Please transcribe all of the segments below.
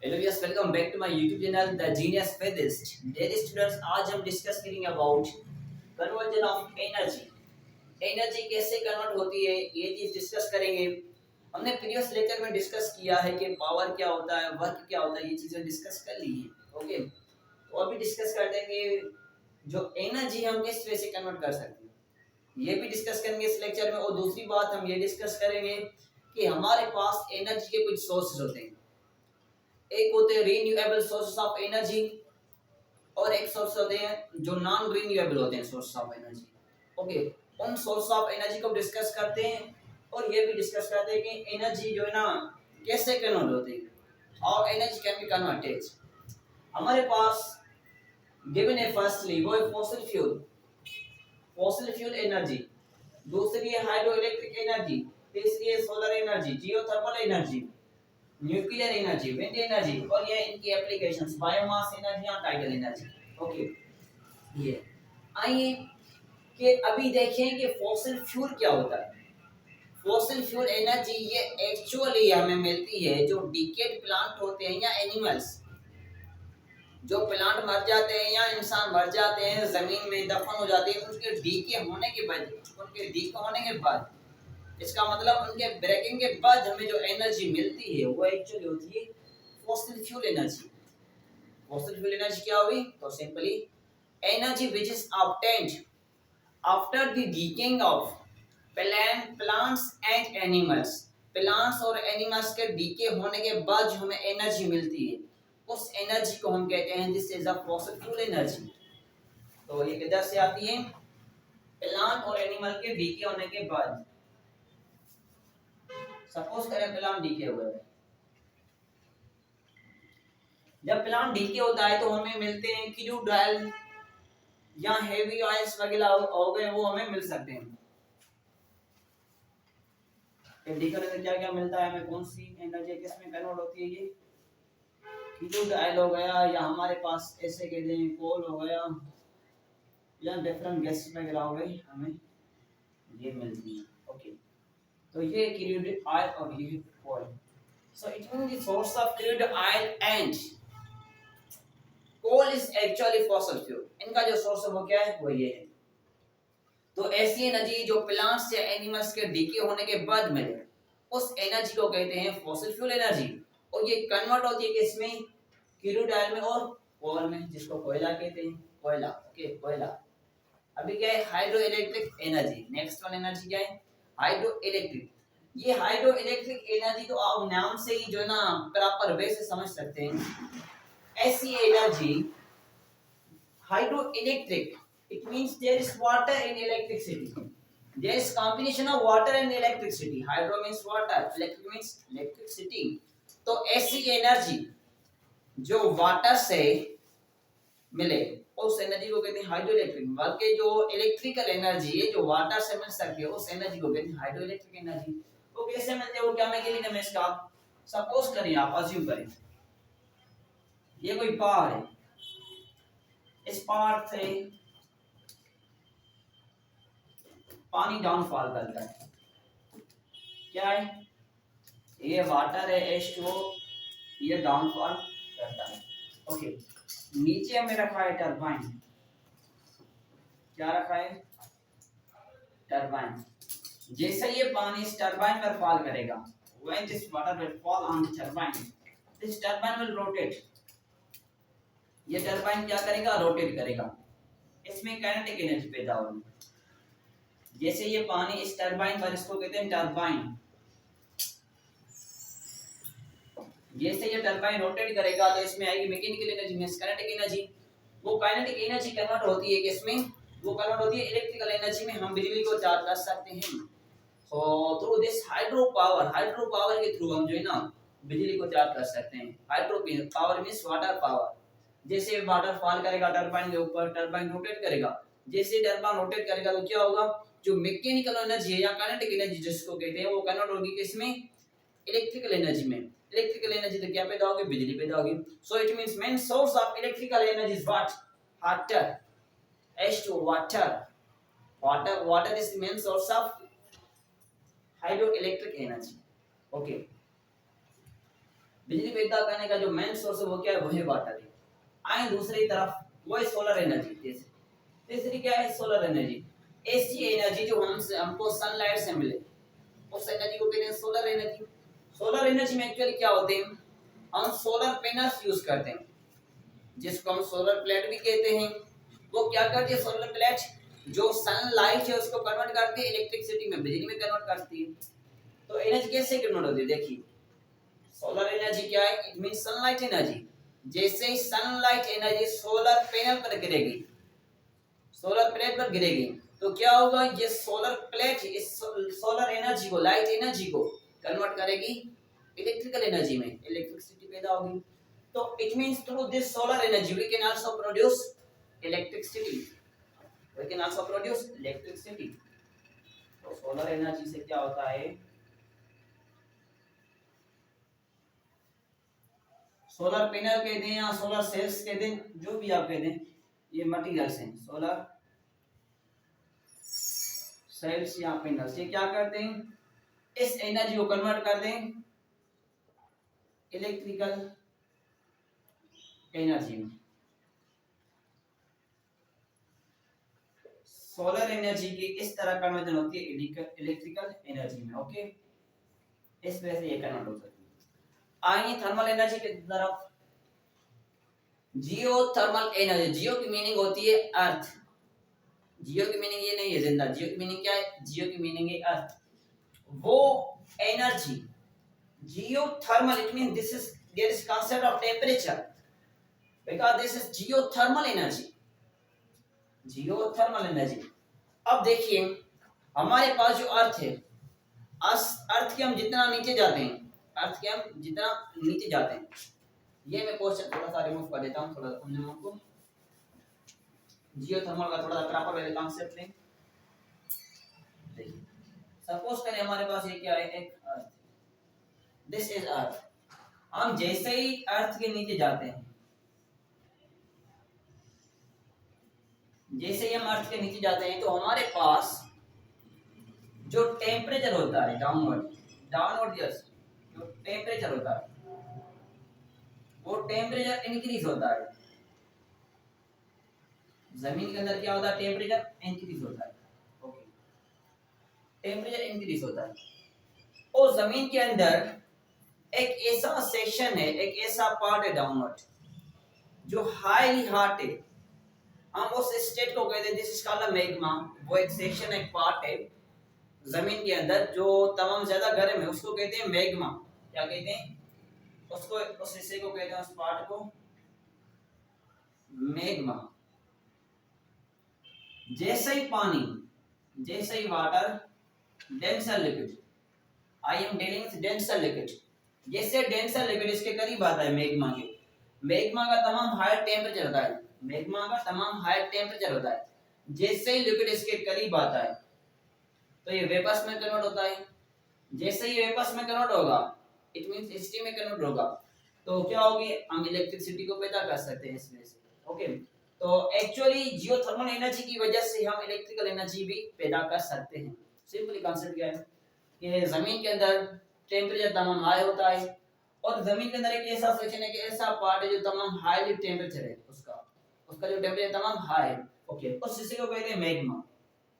Hello yes welcome back to my YouTube channel the genius physicist. Dear students, आज हम discuss करेंगे about conversion of energy. Energy कैसे convert होती है ये चीज डिस्कस करेंगे। हमने प्रीवियस लेक्चर में डिस्कस किया है कि पावर क्या होता है, वर्क क्या होता है, ये चीजें डिस्कस कर ली है। ओके, तो अभी डिस्कस कर देंगे जो एनर्जी हम किस तरह से कन्वर्ट कर सकते हैं, ये भी डिस्कस करेंगे इस लेक्चर में। और दूसरी बात हम ये डिस्कस करेंगे कि हमारे पास एनर्जी के कुछ सोर्सेज होते हैं। एक होते हैं रीन्यूएबल सोर्सेस ऑफ एनर्जी और एक सोर्स होते हैं जो नॉन रीन्यूएबल होते हैं सोर्स ऑफ एनर्जी। ओके, उन सोर्स ऑफ एनर्जी को डिस्कस करते हैं और ये भी डिस्कस करते हैं कि एनर्जी जो है ना कैसे कन्वर्ट होती है और एनर्जी कैन बी कन्वर्टेड। हमारे पास गिवन है फर्स्टली वो है फॉसिल फ्यूल एनर्जी, दूसरी है हाइड्रो इलेक्ट्रिक एनर्जी, तीसरी है solar energy, geothermal energy, nuclear energy, wind energy और ये इनकी एप्लीकेशंस बायोमास एनर्जी और टाइडल एनर्जी। ओके, ये आइए कि अभी देखें कि फॉसिल फ्यूल क्या होता है। फॉसिल फ्यूल एनर्जी ये एक्चुअली हमें मिलती है जो डिकेड प्लांट होते हैं या एनिमल्स, जो प्लांट मर जाते हैं या इंसान मर जाते हैं, जमीन में दफन हो जाते हैं, उनके डीके होने के बाद, इसका मतलब उनके ब्रेकिंग के बाद हमें जो एनर्जी मिलती है वो एक्चुअली होती है fossil fuel energy. Fossil fuel energy क्या होगी? तो simply energy which is obtained after the decaying of plants and animals. Plants और एनिमल्स के डीके होने के बाद जो हमें एनर्जी मिलती है उस एनर्जी को हम कहते हैं this is a fossil fuel energy. तो ये किधर से आती है? प्लांट और एनिमल के डीके होने के बाद। सपोज करें प्लांट डीके हुआ है, जब प्लांट डीके होता है तो हमें मिलते हैं क्रूड ऑयल या हेवी ऑयल्स वगैरह हो गए, वो हमें मिल सकते हैं। डीके होने से क्या क्या मिलता है हमें, कौन सी एनर्जी किस में कन्वर्ट होती है? ये क्रूड ऑयल हो गया या हमारे पास ऐसे कहते हैं कोल हो गया या डिफरेंट गैस वगैरह हो गई, हमें ये मिलती है। ओके, तो ये क्रूड ऑयल और ये coal. So it means the source of crude oil and coal is actually fossil fuel. इनका जो सोर्स है वो क्या है? वो ये है। तो ऐसी एनर्जी जो प्लांट्स या एनिमल्स के डीके होने के बाद मिले उस एनर्जी को कहते हैं फॉसिल फ्यूल एनर्जी। और ये कन्वर्ट होती है किसमें? क्रूड ऑयल में और कोल में, जिसको कोयला कहते हैं। कोयला, ओके, कोयला। अभी क्या है? Hydro electric energy. Next one energy क्या है? Hydro electric. ये हाइड्रो इलेक्ट्रिक एनर्जी तो आप नाम से ही जो है ना प्रॉपर वे से समझ सकते हैं। ऐसी energy hydroelectric, it means there is water and electricity, there is combination of water and electricity. Hydro means water, electric means electricity। तो ऐसी एनर्जी जो वाटर से मिले उस एनर्जी को कहते हैं हाइड्रो इलेक्ट्रिक। बल्कि जो इलेक्ट्रिकल एनर्जी है जो वाटर से मिल सकती है उस एनर्जी को कहते हैं हाइड्रो इलेक्ट्रिक एनर्जी। वो कैसे मिलते हैं, वो क्या मैकेनिज्म है इसका? सपोज करें, आप अज्यूम करें ये कोई पहाड़ है, इस पहाड़ से पानी डाउनफॉल करता है। क्या है? ये वाटर है H2O, ये डाउनफॉल करता है। ओके, नीचे हमें रखा है टरबाइन। क्या रखा है? टरबाइन। जैसे ये पानी इस टरबाइन पर फॉल करेगा, when this water will fall on the turbine, this turbine will rotate। ये टरबाइन क्या करेगा? रोटेट करेगा। इसमें काइनेटिक एनर्जी पैदा होगी। जैसे ये पानी इस टरबाइन पर, इसको कहते हैं टरबाइन, जैसे ये टरबाइन रोटेट करेगा तो इसमें आएगी mechanical energy means kinetic energy. वो काइनेटिक एनर्जी कन्वर्ट होती है किसमें? वो कन्वर्ट होती है इलेक्ट्रिकल एनर्जी में। हम बिजली को चार्ज कर सकते हैं। So through this hydro power के थ्रू हम जो है ना बिजली को चार्ज कर सकते हैं। Hydro power means water power. जैसे वाटर फॉल करेगा टरबाइन के ऊपर, टरबाइन रोटेट करेगा। जैसे टरबाइन रोटेट करेगा तो क्या होगा? जो मैकेनिकल एनर्जी है या काइनेटिक एनर्जी जिसको कहते हैं वो कन्वर्ट होगी किसमें? इलेक्ट्रिकल एनर्जी में। इलेक्ट्रिकल एनर्जी तो क्या पैदा होगी? बिजली पैदा होगी। सो it means main source of electrical energy is what? Water, H2O, water is the main source of hydroelectric energy। okay, बिजली पैदा करने का जो मेन सोर्स है वो क्या है, वही वाटर है। आए दूसरी तरफ वो है सोलर एनर्जी। तीसरी क्या है, सोलर एनर्जी। ऐसी एनर्जी जो हमको सनलाइट से मिले, उस एनर्जी को कहते हैं सोलर एनर्जी। सोलर एनर्जी में एक्चुअली क्या होते हैं, हम सोलर पैनल्स यूज करते हैं, जिसको हम सोलर प्लेट भी कहते हैं। वो क्या करती है, सोलर प्लेट जो सनलाइट है उसको कन्वर्ट करती है इलेक्ट्रिसिटी में, बिजली में कन्वर्ट करती है। तो एनर्जी कैसे कन्वर्ट होती है, देखिए सोलर एनर्जी क्या है, इट मींस सनलाइट एनर्जी। जैसे ही सनलाइट एनर्जी सोलर पैनल पर गिरेगी, सोलर प्लेट पर गिरेगी, तो क्या होगा, ये सोलर प्लेट इस सोलर एनर्जी को, लाइट एनर्जी को कन्वर्ट करेगी इलेक्ट्रिकल एनर्जी में, इलेक्ट्रिसिटी पैदा होगी। तो it means through this solar energy we can also produce electricity, we can also produce electricity. तो सोलर एनर्जी से क्या होता है, सोलर पैनल कहते हैं या सोलर सेल्स कहते हैं, जो भी आप कहते हैं, ये मटेरियल्स हैं सोलर सेल्स या पैनल्स। ये क्या करते हैं, इस एनर्जी को कन्वर्ट करते हैं इलेक्ट्रिकल एनर्जी में। सोलर एनर्जी की इस तरह कन्वर्जन होती है इलेक्ट्रिकल एनर्जी में। ओके, इस वजह से ये कन्वर्ट हो सकती है। आइए थर्मल एनर्जी की तरफ। जियो थर्मल एनर्जी, जियो की मीनिंग होती है अर्थ। जियो की मीनिंग ये नहीं है जिंदा, जियो की मीनिंग क्या है, जियो की मीनिंग है अर्थ। वो energy geothermal, it means this is there is concept of temperature because this is geothermal energy, geothermal energy। अब देखिए हमारे पास जो अर्थ है, अर्थ के हम जितना नीचे जाते हैं, अर्थ के हम जितना नीचे जाते हैं, ये मैं क्वेश्चन थोड़ा सा रिमूव कर देता हूँ, थोड़ा सा समझना आपको। जियोथर्मल का थोड़ा सा प्रॉपर वाले कॉन्सेप्ट लें। देखिए सपोज करें हमारे पास ये क्या है, एक अर्थ, दिस इज अर्थ। हम जैसे ही अर्थ के नीचे जाते हैं, जैसे ही हम अर्थ के नीचे जाते हैं, तो हमारे पास जो टेम्परेचर होता है डाउनवर्ड जो टेम्परेचर होता है, वो टेम्परेचर इंक्रीज होता है। जमीन के अंदर क्या होता है, टेम्परेचर इंक्रीज होता है। ओके, टेम्परेचर इंक्रीज होता है, और जमीन के अंदर एक ऐसा सेक्शन है, एक ऐसा पार्ट है डाउनवर्ड जो हाईली हॉट है। हम उस स्टेट को कहते हैं दिस इज कॉल्ड मैग्मा। वो एक सेक्शन, एक पार्ट है जमीन के अंदर जो तमाम ज्यादा गर्म है, उसको कहते हैं मैग्मा। क्या कहते हैं उसको, उस हिस्से को कहते हैं, उस पार्ट को मैग्मा। जैसे ही पानी, जैसे ही water, denser liquid, I am dealing with denser liquid, जैसे डेंसर लिक्विड इसके करीब आता है मैग्मा के, मैग्मा का तमाम हायर टेम्परेचर होता है, मैग्मा का तमाम हायर टेम्परेचर होता है। जैसे ही लिक्विड इसके करीब आता है तो ये वेपर्स में कन्वर्ट होता है। जैसे ही वेपर्स में कन्वर्ट होगा, इट मींस स्टीम में कन्वर्ट होगा, तो क्या होगी, हम इलेक्ट्रिसिटी को पैदा कर सकते हैं इसमें से। ओके, तो एक्चुअली जियोथर्मल एनर्जी की वजह से हम इलेक्ट्रिकल एनर्जी भी पैदा कर सकते हैं। सिंपली कॉन्सेप्ट क्या है कि जमीन के अंदर टेम्परेचर तमाम हाई होता है, और जमीन के अंदर एक ऐसा सेक्शन है कि ऐसा पार्ट है जो तमाम हाईली टेम्परेचर है, उसका जो टेम्परेचर तमाम हाई है। ओके, उस हिस्से को कहते हैं मैग्मा।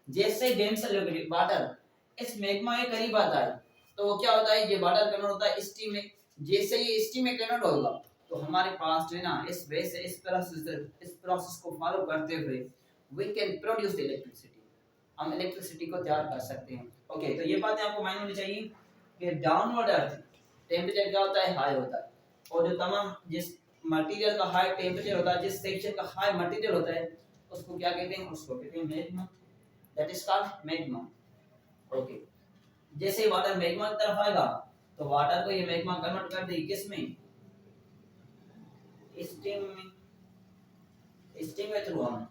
जैसे डेंसर लिक्विड वाटर इस मैग्मा के करीब आता है, तो वो क्या होता है, ये वाटर कन्वर्ट होता है स्टीम में। जैसे ये स्टीम में कन्वर्ट होगा, तो हमारे पास जो है ना, इस वे से इस प्रोसेस को फॉलो करते हुए वी कैन प्रोड्यूस इलेक्ट्रिसिटी, हम इलेक्ट्रिसिटी को तैयार कर सकते हैं। ओके, तो ये बातें आपको माइंड में होनी चाहिए कि डाउनवर्ड अर्थ टेम्परेचर क्या होता है, हाई होता है, और जो तमाम जिस मटेरियल का हाई टेम्परेचर होता है, जिस सेक्शन का हाई मटेरियल होता है, उसको क्या कहते हैं, उसको कहते हैं magma, that is called magma. Okay, जैसे ही वाटर मैग्मा की तरफ आएगा, तो वाटर को ये मैग्मा कन्वर्ट कर देगी किस में, स्टीम में। स्टीम के थ्रू हम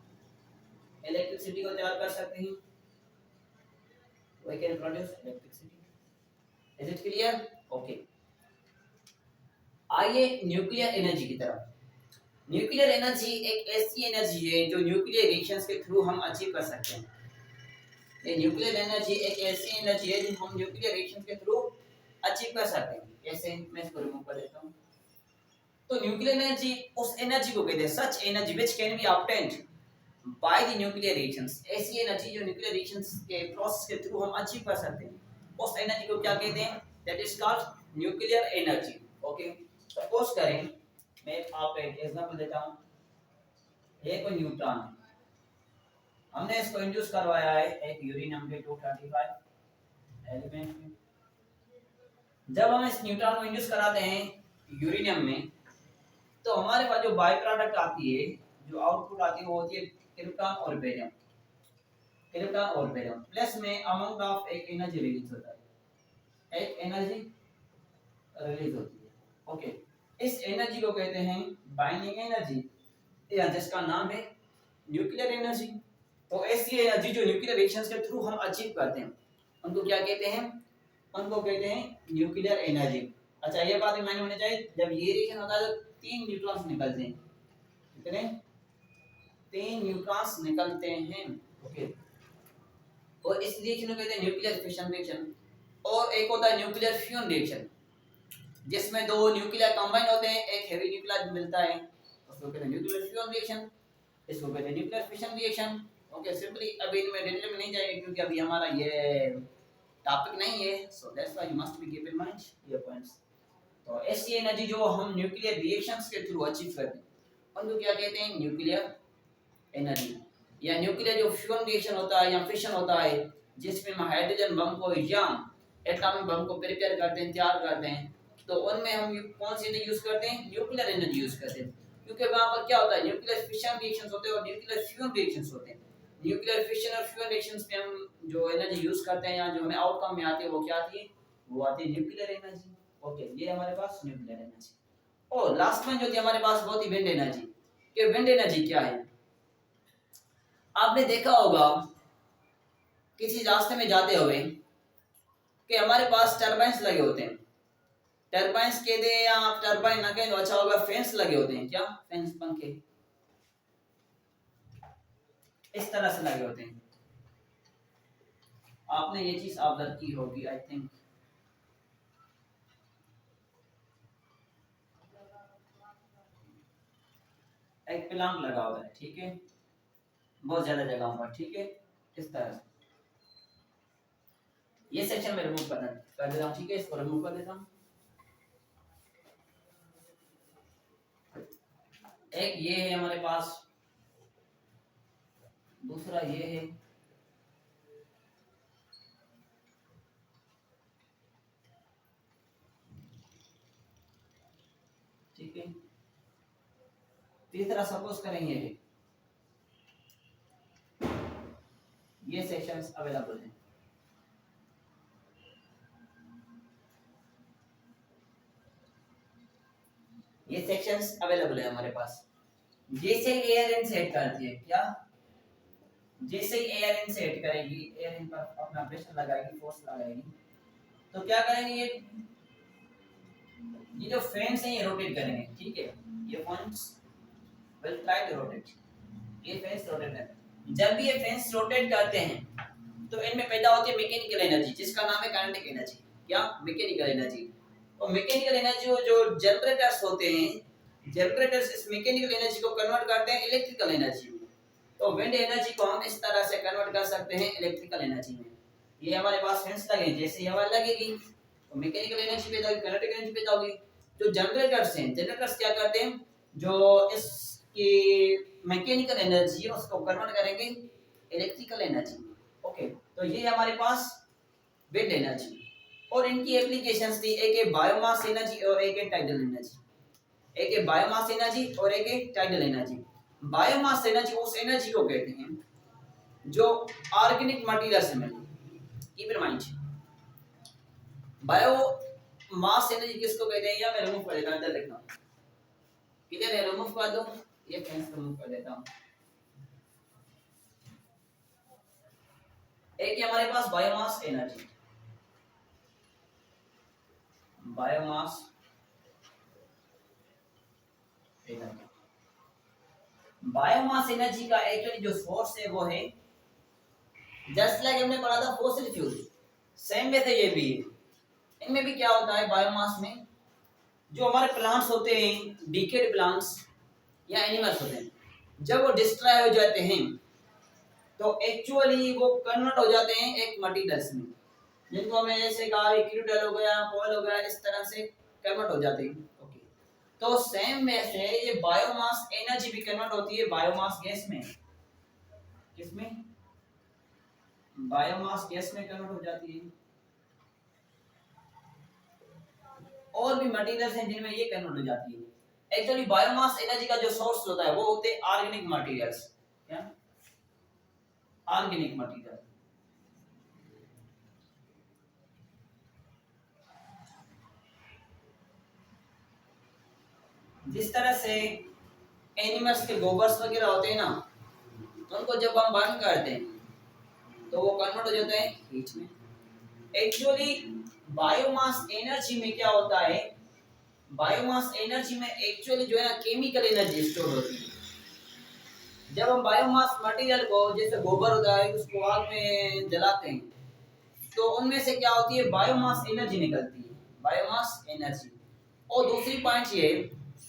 इलेक्ट्रिसिटी को तैयार कर सकते हैं, we can produce electricity. Is it clear? Okay. आइए न्यूक्लियर एनर्जी की तरफ। न्यूक्लियर एनर्जी एक ऐसी एनर्जी है जो न्यूक्लियर रिएक्शंस के थ्रू हम अचीव कर सकते हैं। ये न्यूक्लियर एनर्जी एक ऐसी एनर्जी है जो हम न्यूक्लियर रिएक्शंस के थ्रू अचीव कर सकते हैं। कैसे, मैं इसको रिमूव कर देता हूँ। तो न्यूक्लियर एनर्जी उस एनर्जी को कहते हैं such energy which can be obtained by the nuclear reactions. ऐसी एनर्जी जो न्यूक्लियर रिएक्शंस के प्रोसेस के थ्रू हम अचीव कर सकते हैं, उस एनर्जी को क्या कहते हैं? That is called nuclear energy. Okay, suppose करें मैं आपको एक एग्जांपल देता हूं। ये कोई न्यूट्रॉन है, हमने इसको इंड्यूस करवाया है एक यूरेनियम के 235 एलिमेंट में। जब हम इस न्यूट्रॉन को इंड्यूस कराते हैं यूरेनियम में, तो हमारे पास जो बाय प्रोडक्ट आती है, जो आउटपुट आती है, वो होती है क्रिप्टॉन और बेरियम। क्रिप्टॉन और बेरियम प्लस में अमाउंट ऑफ एक एनर्जी रिलीज होता है, एक एनर्जी रिलीज होती है। ओके, इस एनर्जी को कहते हैं बाइंडिंग एनर्जी, या जिसका नाम है न्यूक्लियर एनर्जी। तो ऐसी एनर्जी जो न्यूक्लियर रिएक्शंस के थ्रू हम अचीव करते हैं, उनको क्या कहते हैं? उनको कहते हैं न्यूक्लियर एनर्जी। अच्छा, ये बात मायने होनी चाहिए, जब ये रिएक्शन होता है तो 3 न्यूट्रॉन्स निकलते हैं। कितने? 3 न्यूट्रॉन्स निकलते हैं। ओके, और इस रिएक्शन को कहते हैं न्यूक्लियर फिशन रिएक्शन। और एक होता है न्यूक्लियर फ्यूजन रिएक्शन, जिसमें 2 न्यूक्लियर कंबाइन होते हैं, एक हेवी न्यूक्लियर मिलता है, उसको कहते हैं न्यूक्लियर फ्यूजन रिएक्शन। इसको कहते हैं nuclear fission reaction. Okay, simply अभी इनमें डिटेल में नहीं जाएंगे क्योंकि अभी हमारा ये टॉपिक नहीं है, so that's why you must be keep in mind ये पॉइंट्स। तो ऐसी एनर्जी जो हम न्यूक्लियर रिएक्शंस के थ्रू अचीव करते हैं, उनको क्या कहते हैं? Nuclear energy. या न्यूक्लियर जो फ्यूजन रिएक्शन होता है या फिशन होता है, जिसमें हम हाइड्रोजन बम को या एटॉमिक बम को प्रिपेयर करते हैं, तैयार करते हैं, तो उनमें हम कौन सी एनर्जी यूज करते हैं? न्यूक्लियर एनर्जी यूज करते हैं। क्योंकि वहां पर क्या होता है? न्यूक्लियर फिशन रिएक्शंस होते हैं और न्यूक्लियर फ्यूजन रिएक्शंस होते हैं। न्यूक्लियर फिशन और फ्यूजन रिएक्शंस में हम जो एनर्जी यूज करते हैं या जो हमें आउटकम में आती है, वो क्या आती है? वो आती है न्यूक्लियर एनर्जी। ओके, ये हमारे पास न्यूक्लियर एनर्जी। और लास्ट में जो थी हमारे पास वो थी विंड एनर्जी। कि विंड एनर्जी क्या है? आपने देखा होगा किसी रास्ते में जाते हुए कि हमारे पास टरबाइंस लगे होते हैं। टरबाइंस कह दे या आप टरबाइन ना कहें तो अच्छा होगा, फैंस लगे होते हैं। क्या? फैंस, पंखे इस तरह से लगे होते हैं। आपने ये चीज ऑब्जर्व की होगी आई थिंक। एक प्लांट लगा हुआ है, ठीक है, बहुत ज्यादा जगह पर, ठीक है, इस तरह से। ये सेक्शन में रिमूव कर देता हूं, ठीक है, इसको रिमूव कर देता हूं। एक ये है हमारे पास, दूसरा ये है, ठीक है, तीसरा सपोज करेंगे ये सेक्शंस अवेलेबल हैं। ये सेक्शंस अवेलेबल है हमारे पास। जैसे ही एयर इन सेट करती है, क्या? जैसे ही एयर इन सेट करेगी, एयर इन पर अपना प्रेशर लगाएगी, फोर्स लगाएगी, तो क्या करेंगे? ये जो फैंस हैं ये रोटेट करेंगे, ठीक है, ये fans will try to rotate. ये फैंस रोटेट करते हैं। जब भी ये फैंस रोटेट करते हैं तो इनमें पैदा होती है मैकेनिकल एनर्जी, जिसका नाम है काइनेटिक एनर्जी। क्या? Mechanical energy. और मैकेनिकल एनर्जी जो जनरेटर्स होते हैं, जनरेटर्स इस मैकेनिकल एनर्जी को कन्वर्ट करते हैं इलेक्ट्रिकल एनर्जी में। तो विंड एनर्जी को हम इस तरह से कन्वर्ट कर सकते हैं इलेक्ट्रिकल एनर्जी में। ये हमारे पास फैंस लगे, जैसे हवा लगेगी तो मैकेनिकल एनर्जी पैदा होगी, काइनेटिक एनर्जी पैदा होगी। जो जनरेटर्स हैं, जनरेटर्स क्या करते हैं? जो इसकी मैकेनिकल एनर्जी है उसको कन्वर्ट करेंगे इलेक्ट्रिकल एनर्जी। ओके, तो ये हमारे पास विंड एनर्जी। और इनकी एप्लीकेशंस थी, एक है बायोमास एनर्जी और एक है टाइडल एनर्जी। एक है बायोमास एनर्जी और एक है टाइडल एनर्जी। बायोमास एनर्जी उस एनर्जी को कहते हैं जो ऑर्गेनिक मटेरियल से मिलती है। Keep in mind, biomass energy किसको कहते हैं? या मैं रिमूव कर देता हूं, इधर लिखना क्लियर है, रिमूव कर दो, ये फैंस रिमूव कर देता हूं। एक है हमारे पास biomass energy, biomass energy. Biomass energy का एक्चुअली जो सोर्स है वो है, जस्ट लाइक हमने पढ़ा था फॉसिल फ्यूल, सेम वे से ये भी है। इनमें भी क्या होता है? बायोमास में जो हमारे प्लांट्स होते हैं, डिकेड प्लांट्स या एनिमल्स होते हैं, जब वो डिस्ट्रॉय हो जाते हैं तो एक्चुअली वो कन्वर्ट हो जाते हैं एक मटेरियल्स में, जिनको हमने जैसे कहा क्रूडल हो गया, ऑयल हो गया, इस तरह से कन्वर्ट हो जाते हैं। ओके, तो सेम में से ये बायोमास एनर्जी भी कन्वर्ट होती है बायोमास गैस में। किसमें? बायोमास गैस में कन्वर्ट हो जाती है। और भी मटेरियल्स हैं जिनमें ये कन्वर्ट हो जाती है। एक्चुअली बायोमास एनर्जी का जो सोर्स होता है वो होते हैं ऑर्गेनिक मटेरियल्स। क्या? Organic material. जिस तरह से एनिमल्स के गोबर्स वगैरह होते हैं ना, उनको जब हम बर्न करते हैं तो वो कन्वर्ट हो जाता है हीट में। एक्चुअली बायोमास एनर्जी में क्या होता है, बायोमास एनर्जी में एक्चुअली जो है ना केमिकल एनर्जी स्टोर होती है। जब हम बायोमास मटेरियल को, जैसे गोबर होता है, उसको आग में जलाते हैं तो उनमें से क्या होती है, बायोमास एनर्जी निकलती है, बायोमास एनर्जी। और दूसरी पॉइंट ये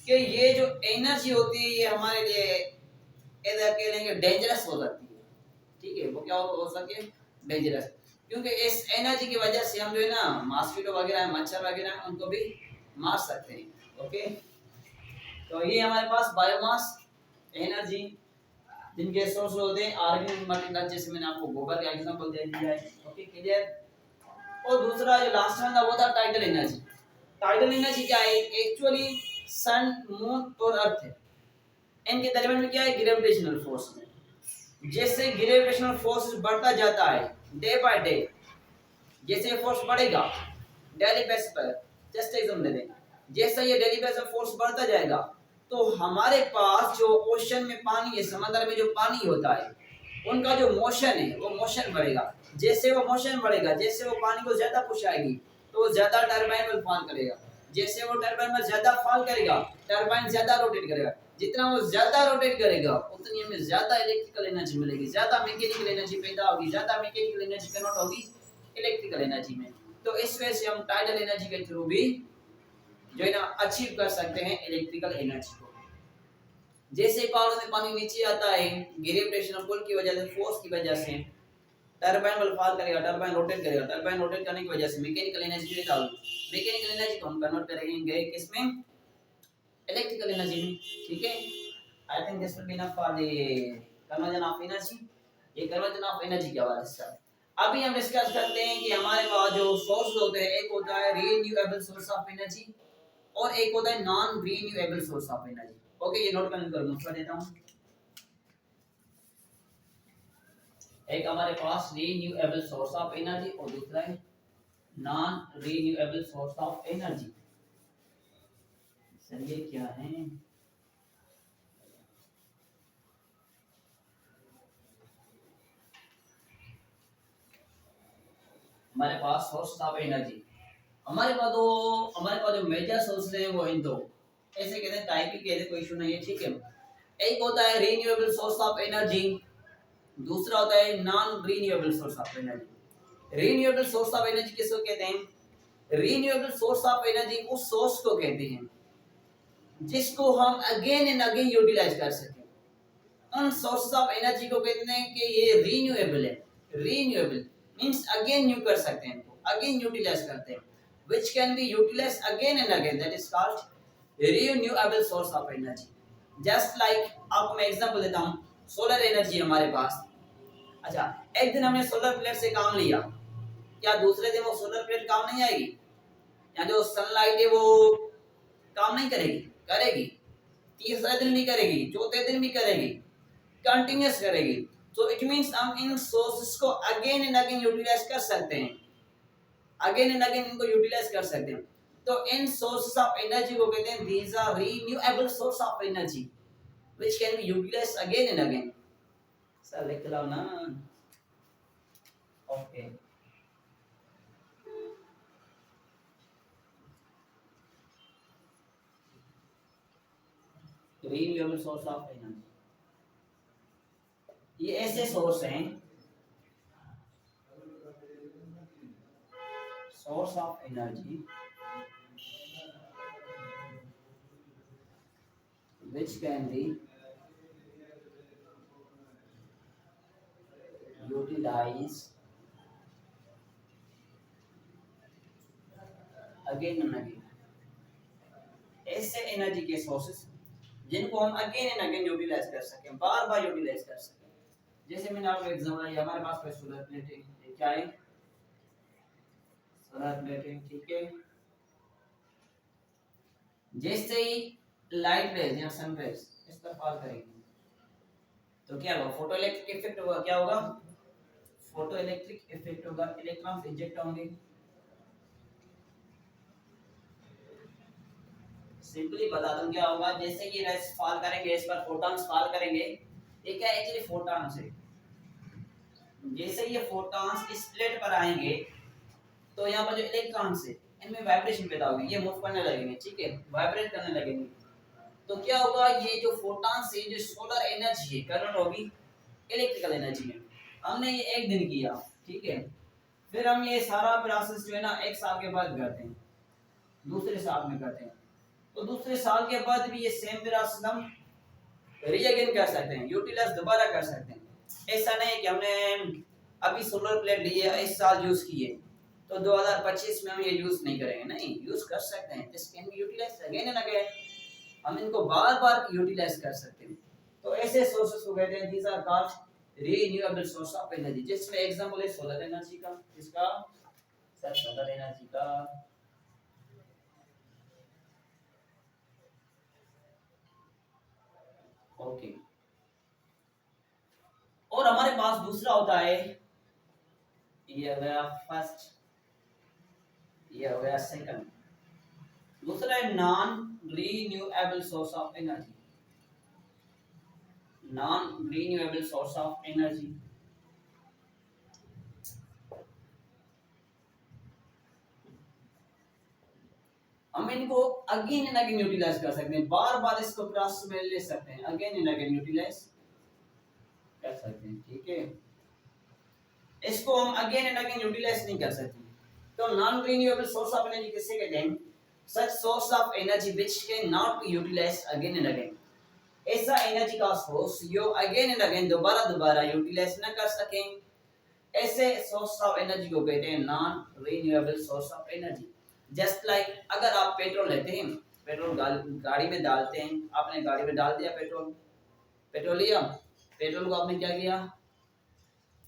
कि ये जो एनर्जी होती है ये हमारे लिए ऐसा कह लेंगे डेंजरस हो सकती है। ठीक है, वो क्या हो सकती है, डेंजरस, क्योंकि इस एनर्जी की वजह से हम जो है ना मॉस्किटो वगैरह, मच्छर वगैरह, उनको भी मार सकते हैं। ओके, तो ये हमारे पास बायोमास एनर्जी जिनके सोर्स होते हैं ऑर्गेनिक मटेरियल, जैसे मैंने आपको गोबर का एग्जांपल दे दिया है। Okay, clear. और दूसरा जो लास्ट में था वो था टाइडल एनर्जी। टाइडल एनर्जी क्या है, एक्चुअली सन, मून और अर्थ है, इनके दरमियान में क्या है, ग्रेविटेशनल फोर्स है। जैसे ग्रेविटेशनल फोर्स बढ़ता जाता है डे बाय डे, जैसे फोर्स बढ़ेगा डेली बेस पर, जस्ट एग्जांपल ले लें, जैसे ये डेली बेस पर फोर्स बढ़ता जाएगा तो हमारे पास जो ओशन में पानी है, समंदर में जो पानी होता है, उनका जो मोशन है वो मोशन बढ़ेगा। जैसे वो मोशन बढ़ेगा, जैसे वो पानी को ज्यादा पुश आएगी तो वो ज्यादा टरबाइन में फॉल करेगा, जैसे वो टरबाइन में ज्यादा फॉल करेगा टरबाइन ज्यादा रोटेट करेगा, जितना वो ज्यादा रोटेट करेगा उतनी हमें ज्यादा इलेक्ट्रिकल एनर्जी मिलेगी, ज्यादा मैकेनिकल एनर्जी पैदा होगी, ज्यादा मैकेनिकल एनर्जी कन्वर्ट होगी इलेक्ट्रिकल एनर्जी में। तो इस वजह से हम टाइडल एनर्जी के थ्रू भी जो है ना अचीव कर सकते हैं इलेक्ट्रिकल एनर्जी को। जैसे पहाड़ों में पानी नीचे आता है ग्रेविटेशनल पुल की वजह से, फोर्स की वजह से, टरबाइन बल फॉल करेगा, टरबाइन रोटेट करेगा, टरबाइन रोटेट करने की वजह से मैकेनिकल एनर्जी पैदा होगी, मैकेनिकल एनर्जी को हम कन्वर्ट करेंगे किसमें, इलेक्ट्रिकल एनर्जी में। ठीक है, I think this will be enough for the conversion of energy. ये कन्वर्जन ऑफ एनर्जी के हवाले से अभी हम डिस्कस करते हैं कि हमारे पास जो सोर्स होते हैं, एक होता है रीन्यूएबल सोर्स ऑफ एनर्जी और एक होता है non renewable source of energy. Okay, ये नोट कर लो, कर देता हूं। एक हमारे पास रीन्यूएबल सोर्स ऑफ एनर्जी और दूसरा है non renewable source of energy. Sir ये क्या है, हमारे पास सोर्स ऑफ एनर्जी, हमारे पास जो मेजर सोर्स है वो इन दो, ऐसे कहते हैं, टाइप ही कहते हैं, कोई इशू नहीं है। ठीक है, एक होता है रीन्यूएबल सोर्स ऑफ एनर्जी, दूसरा होता है non renewable source of energy. Renewable source of energy किसको कहते हैं, रीन्यूएबल सोर्स ऑफ एनर्जी उस सोर्स को कहते हैं जिसको हम अगेन एंड अगेन यूटिलाइज कर सकें। उन सोर्स ऑफ एनर्जी को कहते हैं कि ये रीन्यूएबल है। रीन्यूएबल मींस अगेन न्यू कर सकते हैं, अगेन यूटिलाइज करते हैं, which can be utilized again and again, that is called renewable source of energy. Just like आपको मैं एग्जांपल देता हूँ, सोलर एनर्जी हमारे पास। अच्छा, एक दिन हमने सोलर प्लेट से काम लिया, क्या दूसरे दिन वो सोलर प्लेट काम नहीं आएगी, या जो सनलाइट है वो काम नहीं करेगी, करेगी, तीसरे दिन भी करेगी, चौथे दिन भी करेगी, कंटिन्यूस करेगी। तो इट मींस हम इन सोर्सेस को अगेन एंड अगेन यूटिलाइज कर सकते हैं, अगेन एंड अगेन इनको यूटिलाइज कर सकते हैं। तो इन सोर्सेस ऑफ एनर्जी को कहते हैं these are renewable source of energy which can be utilized again and again. Sir लिख लो ना। Okay, renewable source of energy ये ऐसे सोर्स हैं, source of energy which can be utilized again and again। ऐसे एनर्जी के sources जिनको हम अगेन एंड अगेन यूटिलाइज कर सकें, बार बार यूटिलाइज कर सकें। जैसे मैंने आपको एग्जांपल दिया, हमारे पास कोई सोलर प्लेट है, ये क्या है, सोलर प्लेट है, ठीक है। जैसे ही लाइट रेज या सन रेज इस पर फॉल करेगी तो क्या होगा, फोटो इलेक्ट्रिक इफेक्ट होगा। क्या होगा, फोटो इलेक्ट्रिक इफेक्ट होगा, इलेक्ट्रॉन्स इंजेक्ट होंगे। सिंपली बता दूं क्या होगा, जैसे कि रेज फॉल करेंगे इस पर, फोटॉन्स फॉल करेंगे, ये क्या एक्चुअली फोटॉन्स है। जैसे ये फोटॉन्स इस प्लेट पर आएंगे तो यहाँ पर जो इलेक्ट्रॉन्स है इनमें वाइब्रेशन पैदा होगी, ये मूव करने लगेंगे, ठीक है, वाइब्रेट करने लगेंगे। तो क्या होगा, ये जो फोटॉन्स है, जो सोलर एनर्जी है, कन्वर्ट होगी इलेक्ट्रिकल एनर्जी में। हमने ये एक दिन किया, ठीक है, फिर हम ये सारा प्रोसेस जो है ना 1 साल के बाद करते हैं, दूसरे साल में करते हैं। तो दूसरे साल के बाद भी ये सेम प्रोसेस हम रीअगेन कर सकते हैं, यूटिलाइज दोबारा कर सकते हैं। ऐसा नहीं कि हमने अभी सोलर प्लेट लिए, इस साल यूज किए तो 2025 में हम ये यूज नहीं करेंगे, नहीं, यूज कर सकते हैं। This can be utilized again and again, हम इनको बार बार यूटिलाइज कर सकते हैं। तो ऐसे सोर्सेस को कहते हैं, these are called renewable source of energy. जिसमें एग्जांपल है सोलर एनर्जी का, किसका, सर सोलर एनर्जी का। ओके, और हमारे पास दूसरा होता है, ये हो गया फर्स्ट, ये हो गया सेकंड। दूसरा है non renewable source of energy, non renewable source of energy. हम इनको अगेन एंड अगेन यूटिलाइज कर सकते हैं, बार बार इसको प्रोसेस में ले सकते हैं, अगेन एंड अगेन यूटिलाइज कर सकते हैं, ठीक है। इसको हम अगेन एंड अगेन यूटिलाइज नहीं कर सकते। तो non renewable source of energy किसे कहते हैं, such source of energy which can not be utilized again and again. ऐसा एनर्जी का सोर्स जो अगेन एंड अगेन दोबारा दोबारा यूटिलाइज न कर सकें, ऐसे सोर्स ऑफ एनर्जी को कहते हैं non renewable source of energy. Just like अगर आप पेट्रोल लेते हैं, पेट्रोल गाड़ी में डालते हैं, आपने गाड़ी में डाल दिया पेट्रोल, पेट्रोल लिया, पेट्रोल को आपने क्या किया,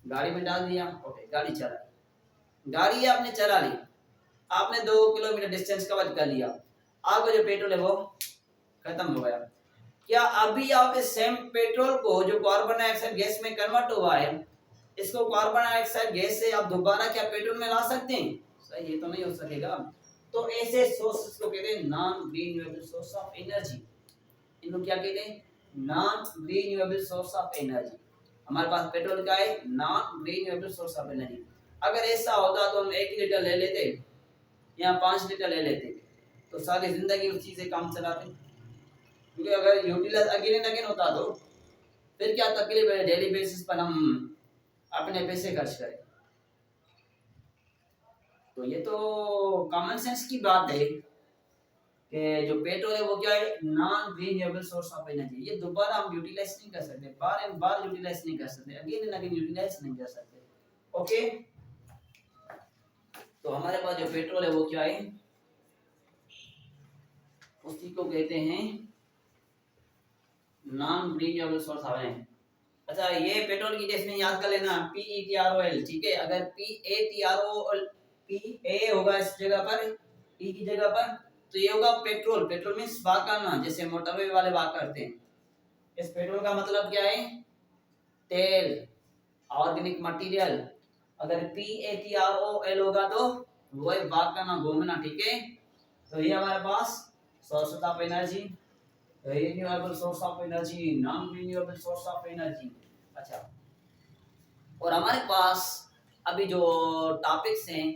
गाड़ी में डाल दिया, ओके, गाड़ी चला, गाड़ी आपने चला ली, आपने 2 किलोमीटर डिस्टेंस कवर कर लिया, आपका जो पेट्रोल है वो खत्म हो गया। क्या अभी आप इस सेम पेट्रोल को जो कार्बन डाइऑक्साइड गैस में कन्वर्ट हुआ है, इसको कार्बन डाइऑक्साइड गैस से आप दोबारा क्या पेट्रोल में ला सकते हैं, सही, ये तो नहीं हो सकेगा। तो ऐसे सोर्सेस को कहते हैं non renewable source of energy. इनको क्या कहते हैं, non renewable source of energy. हमारे पास पेट्रोल का है, non renewable source of energy. अगर ऐसा होता तो हम 1 लीटर ले लेते या 5 लीटर ले लेते, तो सारी जिंदगी उस चीज से काम चलाते। क्योंकि अगर यूटिलाइज अगेन एंड अगेन होता तो फिर क्या तकलीफ है, डेली बेसिस पर हम अपने पैसे खर्च करें। तो ये तो कॉमन सेंस की बात है कि जो पेट्रोल है वो क्या है, non renewable source of energy. ये दोबारा हम यूटिलाइज नहीं कर सकते, बार एंड बार यूटिलाइज नहीं कर सकते, अगेन एंड अगेन यूटिलाइज नहीं कर सकते। ओके, तो हमारे पास जो पेट्रोल है वो क्या है, उसी को कहते हैं non renewable source of energy. अच्छा, ये पेट्रोल की टेस्ट में याद कर लेना, PETROL, ठीक है। अगर PA होगा इस जगह पर, P की जगह पर, तो ये होगा पेट्रोल। पेट्रोल मींस वाक करना, जैसे मोटरवे वाले वाक करते हैं। इस पेट्रोल का मतलब क्या है, तेल, ऑर्गेनिक मटेरियल। अगर PATROL होगा तो वही वाक करना, घूमना, ठीक है। तो ये हमारे पास source of energy, renewable source of energy, non renewable source of energy. अच्छा, और हमारे पास अभी जो टॉपिक्स हैं,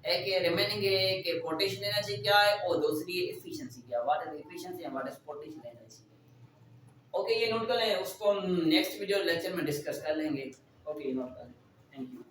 एक रिमेनिंग है कि पोटेंशियल एनर्जी क्या है, और दूसरी है एफिशिएंसी क्या, what is efficiency and what is potential energy. Okay, ये नोट कर लें, उसको हम नेक्स्ट वीडियो लेक्चर में डिस्कस कर लेंगे। ओके, नोट कर लें। Thank you.